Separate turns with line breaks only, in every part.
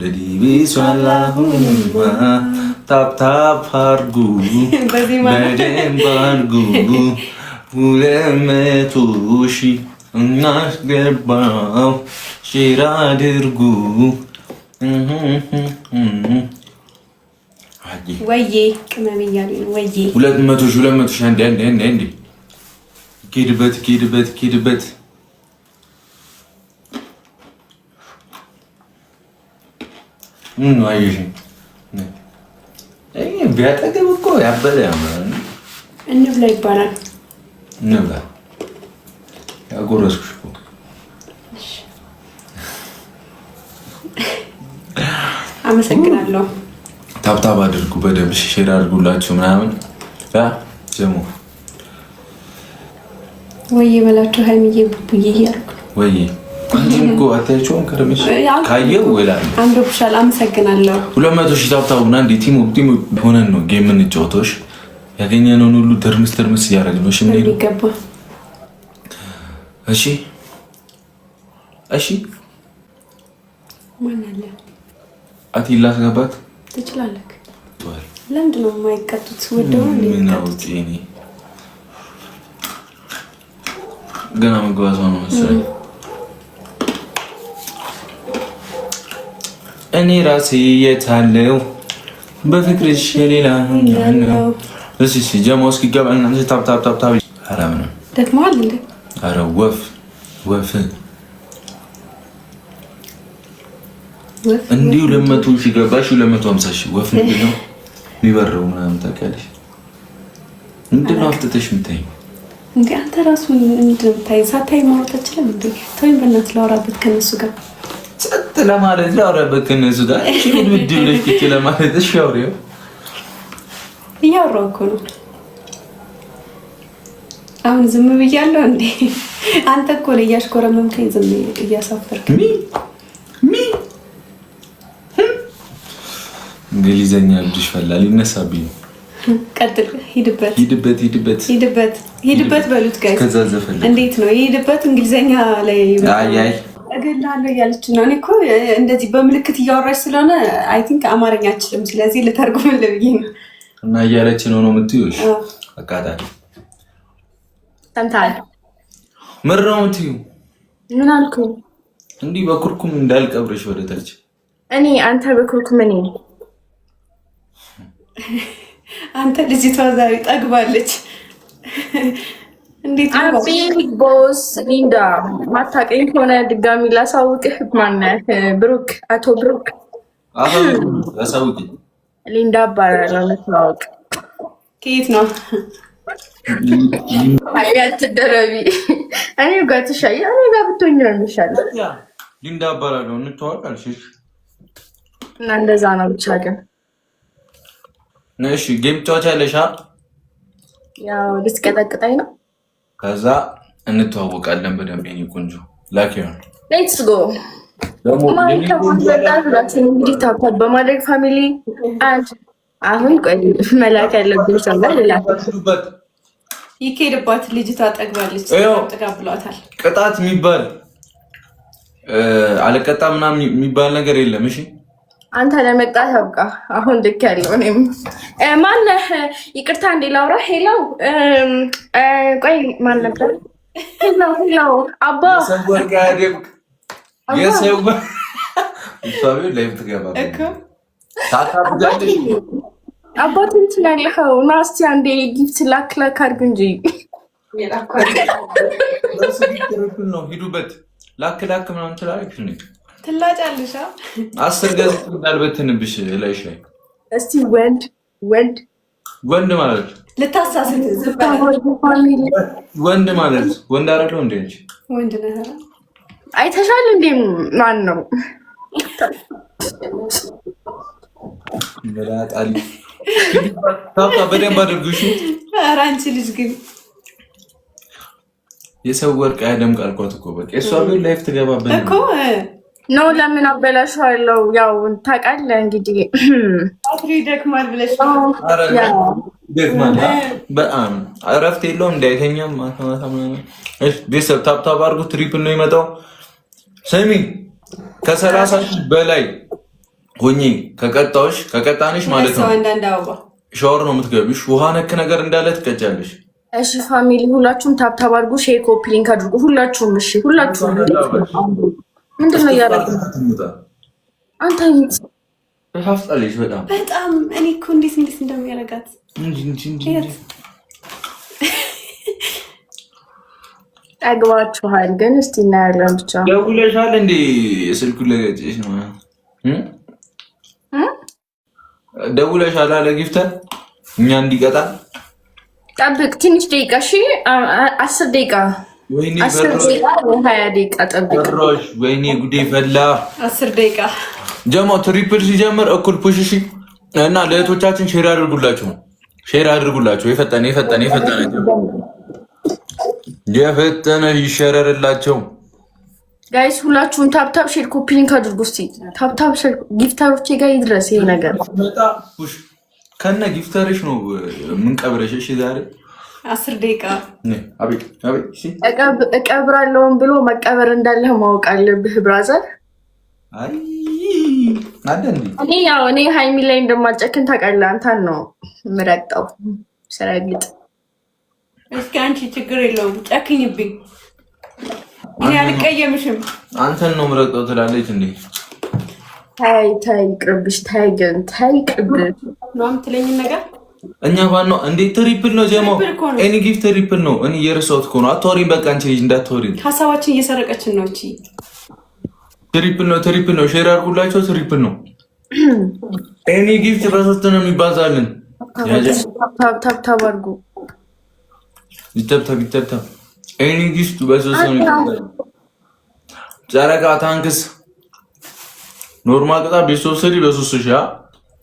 ለዲቪስ ዋላሁማ ታፕታፕ አርጉ በደንብ አርጉ 200 ሺህ እናስገባው ሼር አድርጉ
ወዬ ቅመም እያሉ ነው ወዬ
200 ሺህ አንዴ ኪድበት አይሽ ቢያጠግብ እኮ ያበደ ያምራል።
እንብላ ይባላል።
እንብላ ያጎረስኩሽ እኮ
አመሰግናለሁ።
ታብታብ አድርጉ በደምብ ሼር አድርጉላችሁ ምናምን ስሙ
ወይዬ በላችሁ ሀይሚዬ ቡቡዬ እያልኩ
ወይዬ አንቺም እኮ አታያቸውም ከረመሽ ካየው ወላል
አንዱ ብቻል አመሰግናለሁ።
200 ሺህ ታብታቡና እንዴ ቲም ሆነን ነው ጌም የምንጫወተው። ያገኘነውን ሁሉ ተርምስ እያደረግን ነው። እሺ ምን
ይገባ?
እሺ
ማን አለ
አቲላ አስገባት
ትችላለህ። ለምንድን ነው የማይቀጡት? ወደው
ምን አውጪ እኔ ገና መግባቷ ነው መሰለኝ። እኔ ራሴ የታለው በፍቅርሽ ሌላ ነው። እሺ ጀማው እስኪገባ እናንተ ታፕ አራም ነው
ደክሟል እንዴ?
አረ ወፍ እንዲሁ 200 ሺህ ገባሽ 250 ሺህ ወፍ ምንድን ነው የሚበረው ምናምን ታውቂያለሽ? ምንድን ነው አፍጥተሽ የምታይኝ
እንዴ? አንተ ራሱ ምንድን ነው የምታይኝ? ሳታይ ማውራት አትችልም እንዴ? ተወኝ በእናትህ ላውራበት ከነሱ ጋር
ጸጥ ለማለት ላውራበት ከነሱ ጋር እሺ ውድ ብለሽ ኪች ለማለት እሺ አውሪው
እያወራሁ እኮ ነው። አሁን ዝም ብያለሁ እንዴ? አንተ እኮ ነው እያሽኮረመምከኝ ዝም እያሳፈርክ
እንግሊዘኛ ልጅሽ ፈላል ይነሳብኝ።
ቀጥል። ሂድበት በሉት ጋር
ከዛ ዘፈን
እንዴት ነው ሂድበት? እንግሊዘኛ ላይ
አይ
እገላለሁ እያለች ነው። እኔ እኮ እንደዚህ በምልክት እያወራች ስለሆነ አይ ቲንክ አማርኛ አችልም። ስለዚህ ልተርጉምልህ ብዬ ነው።
እና እያለች ነው የምትይው? እሺ አቃጣሪ
ሰምተሃል?
ምር ነው የምትይው?
ምን አልኩኝ?
እንዲህ በኩርኩም እንዳልቀብርሽ ወደ ታች
እኔ አንተ በኩርኩም እኔ አንተ ልጅቷ ዛሬ ጠግባለች። እንዴት ነው ቢግ ቦስ ሊንዳ? ማታውቀኝ ከሆነ ድጋሚ ላሳውቅህ። ማነህ? ብሩክ፣ አቶ ብሩክ
ላሳውቅህ።
ሊንዳ እባላለሁ። ለታውቅ ከየት ነው? አያት ደረቢ እኔ ጋር ትሻያ እኔ ጋር ብትሆኝ ነው የሚሻለው።
ሊንዳ እባላለሁ። እንተዋወቃለን። እሺ
እና እንደዛ ነው ብቻ ግን
እሺ ጌም ትጫወቻለሽ?
ያው ልትቀጠቅጠኝ ነው።
ከዛ እንተዋወቃለን በደንብ የኔ ቆንጆ። ላኪውን
ሌትስ ጎ እንግዲህ ታፓት በማድረግ ፋሚሊ አንድ አሁን ቆይ መላክ ያለብኝ ሰው ላክበት ይኬድባት። ልጅቷ ጠግባለች። ጥጋ ብሏታል።
ቅጣት የሚባል አለቀጣ ምናምን የሚባል ነገር የለም። እሺ
አንተ ለመቅጣት ያብቃ። አሁን ልክ ያለው እኔም ማነህ? ይቅርታ እንዴ ላውራ። ሄሎ ቆይ ማን ነበር? ሄሎ አባ አባት እንትን ያለኸው እና እስኪ አንዴ ጊፍት ላክ አድርግ እንጂ
ሂዱበት ላክ ምናምን ትላለች።
ትላጫለሽ
10 ገጽ እንዳልበትንብሽ ላይሽ ላይ
እስቲ ወንድ
ማለት
ልታሳስት
ወንድ ማለት ወንድ አይደለው እንዴ? እንጂ
ወንድ ነህ አይተሻል እንዴ? ማን ነው
መላጣሊ? ታታ በደንብ አድርጉሽ።
ኧረ አንቺ ልጅ ግን
የሰው ወርቅ ያደምቃል እኮ በቃ እሷ ቢሆን ላይፍ ትገባበት
እኮ ነው። ለምን አበላሽዋለሁ? ያው ታውቃለህ እንግዲህ አፍሪ ደክማል ብለሽ
ደክማል። በጣም እረፍት የለውም እንዳይተኛም ማታ ምናምን። እሺ ቤተሰብ ታብታብ አድርጉ። ትሪፕል ነው የመጣው። ስሚ ከ30 ሺህ በላይ ሆኜ ከቀጣንሽ ማለት ነው ሻወር ነው የምትገቢሽ። ውሃ ነክ ነገር እንዳለ ትቀጫለሽ።
እሺ ፋሚሊ ሁላችሁም ታብታብ አድርጉ፣ ሼር ኮፒ ሊንክ አድርጉ። ሁላችሁም እሺ፣ ሁላችሁም ምንድን ነው እያደረግን አንተ
ታፍጣለሽ
በጣም እኔ እኮ እንዴት እንደሚያረጋት
ጠግባችኋል። ግን እስቲ እናያለን። ብቻ
ደውለሻል እንዴ? ስልኩን ለገጭሽ ነው ደውለሻል አለ ጊፍተር እኛ እንዲቀጣ።
ጠብቅ ትንሽ ደቂቃ እሺ፣ 10 ደቂቃ 20 ደቂቃ ጠብቅ።
ወይኔ ጉዴ ፈላ።
10 ደቂቃ
ጀሞ ትሪፕል ሲጀምር እኩል ፑሽ እሺ። እና ለእህቶቻችን ሼር አድርጉላችሁ፣ የፈጠነ ይሸረርላቸው።
ጋይስ ሁላችሁም ታፕታፕ ሼር ኮፒ ሊንክ አድርጉ። እስቲ ታፕታፕ ሼር ጊፍተሮቼ ጋር ይድረስ ይሄ ነገር።
ከነ ጊፍተርሽ ነው ምን ቀብረሽ? እሺ ዛሬ
10 ደቂቃ
አቤት
እቀብራለሁም ብሎ መቀበር እንዳለ ማወቅ አለብህ ብራዘር።
አይ
እኔ ሃይሚ ላይ እንደማልጨክን ታውቃለህ። አንተን ነው የምረግጠው ስረግጥ።
እስኪ አንቺ ችግር የለውም ጨክኝብኝ፣ እኔ አልቀየምሽም።
አንተን ነው የምረግጠው ትላለች እንዴ?
ታይ ቅርብሽ፣ ታይ ቅርብሽ
ነው የምትለኝን ነገር
እኛ ባነው እንዴ? ትሪፕል ነው ጀሞ፣ ኤኒ ጊፍት ትሪፕል ነው። እኔ የረሳሁት እኮ ነው። አትወሪኝ በቃ አንቺ ልጅ እንዳትወሪኝ።
ሀሳባችን እየሰረቀችን ነው። እቺ
ትሪፕል ነው። ሼር አድርጉላቸው። ትሪፕል ነው። ኤኒ ጊፍት በሶስት ነው የሚባዛልን።
ታብታብ አድርጉ።
ይተብተብ ኤኒ ጊፍት በሶስት ነው የሚባዛልን። ጨረቃ ታንክስ ኖርማል ቅጣት ቤት ሶስት በሶስት ሺህ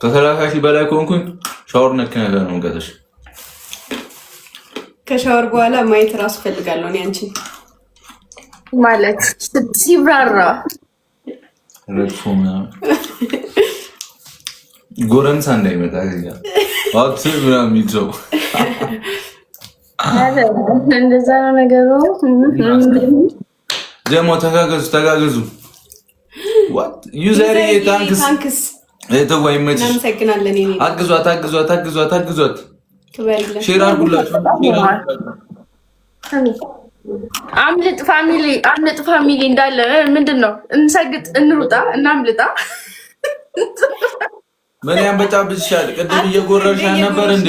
ከ30 ሺህ በላይ ከሆንኩኝ ሻወር ነክ ነገር ነው ገተሽ።
ከሻወር በኋላ ማየት ራሱ ፈልጋለሁ እኔ አንቺ
ማለት ሲብራራ
ረድፎና ጎረምሳ እንዳይመጣ ገኛ አት ምናምን ይዘው
እንደዛ ነው ነገሩ።
ደግሞ ተጋገዙ ዋት ዩዘር ታንክስ እተወይ መች
እናመሰግናለን። እኔ
አግዟት ሼር አድርጉላችሁ።
አምልጥ ፋሚሊ እንዳለ ምንድን ነው እንሰግጥ፣ እንሩጣ፣ እናምልጣ።
ምን ያንበጫብጭሻል? ቅድም እየጎረርሽ ነበር እንዴ?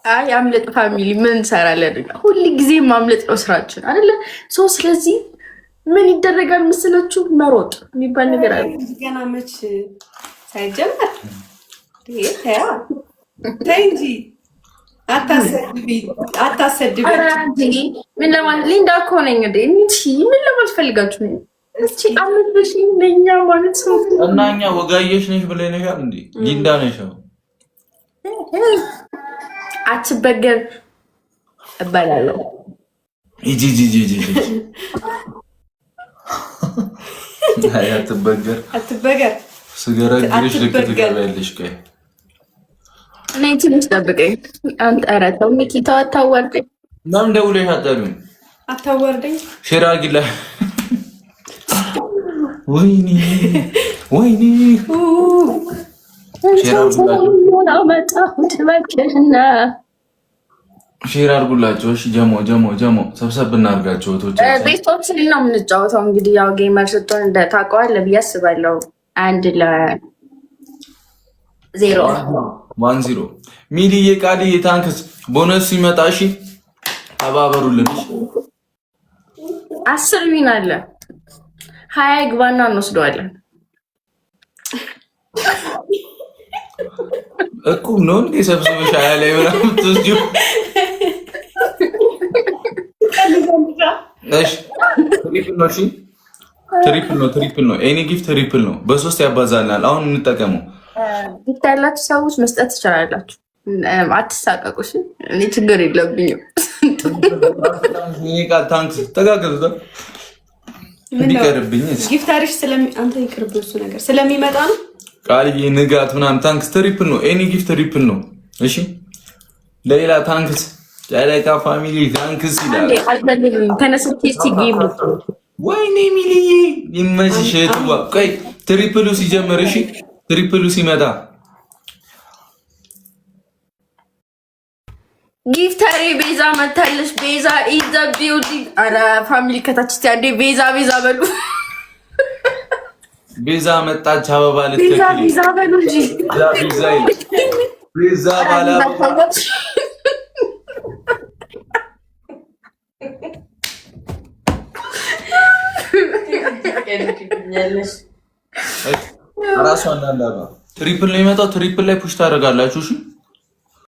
አይ አምልጥ ፋሚሊ ምን እንሰራለን? ሁሉ ጊዜ ማምለጥ ነው ስራችን አይደለ? ስለዚህ ምን ይደረጋል መስላችሁ? መሮጥ የሚባል ነገር አለ።
ገና መች ሳይጀመር ተይ እንጂ አታሰድቢ።
ምን ለማለት ሊንዳ እኮ ነኝ እንዴ? ምን ለማለት ፈልጋችሁ ነው? እስኪ አምልበሽ ለኛ ማለት ሰው
እና እኛ ወጋየሽ ነሽ ብለሽኛል እንዴ? ሊንዳ ነሽ
አትበገር እባላለሁ።
ጂ አትበገር ስገረግርሽ ልክ ትገቢያለሽ። ቆይ
እኔ ትንሽ ጠብቀኝ። አንተ ኧረ ተው ሚኪ ተው፣ አታዋርደኝ።
ለምን ደውለሽ አትጠሪም?
አታዋርደኝ።
ሼር አድርጊላ። ወይኔ ሼር አድርጉላቸው። እሺ ጀሞ ሰብሰብ እናድርጋቸው።
ቤስቶች ነው የምንጫወተው። እንግዲህ ያው ጌመር ስትሆን ታውቀዋለህ ብዬ አስባለሁ።
1-0 ሚሊዬ ቃልዬ ታንክስ ቦነስ ሲመጣ እሺ ተባበሩልን።
10 ዊን አለ 20 ግባና እንወስደዋለን።
እቁብ ነው እንዴ? ሰብስበሽ 20 ላይ ብላ የምትወስጂው? እሺ ትሪፕል ነው። ኤኒ ጊፍት ትሪፕል ነው። በ3 ያባዛልናል። አሁን እንጠቀመው።
ጊፍት ያላችሁ ሰዎች መስጠት ትችላላችሁ። አትሳቀቁሽ። እኔ ችግር የለብኝም።
እኔ ቃል ታንክስ ተጋገዙ እንዲቀርብኝ
ጊፍታሪሽ አንተ ይቅርብ እሱ ነገር ስለሚመጣ ነው።
ቃልዬ ንጋት ምናምን ታንክስ ትሪፕል ነው። ኤኒ ጊፍት ትሪፕል ነው። እሺ ለሌላ ታንክስ ጨረቃ ፋሚሊ ታንክስ ይላል።
ተነስቼ እስቲ ጌም
ወይኔ ሚሊዬ ይመችሽ። ቆይ ትሪፕሉ ሲጀምር እሺ፣ ትሪፕሉ ሲመጣ
ጊፍተሪ ቤዛ መታለች። ቤዛ ኢዘ ቢውቲ። አረ ፋሚሊ ከታች እስቲ አንዴ ቤዛ በሉ።
ቤዛ መጣች። አበባ ልትተክል
ቤዛ በሉ እንጂ
ቤዛ ባላ ራሷን አላባ ትሪፕል ነው የመጣው። ትሪፕል ላይ ፑሽ ታደርጋላችሁ። እሺ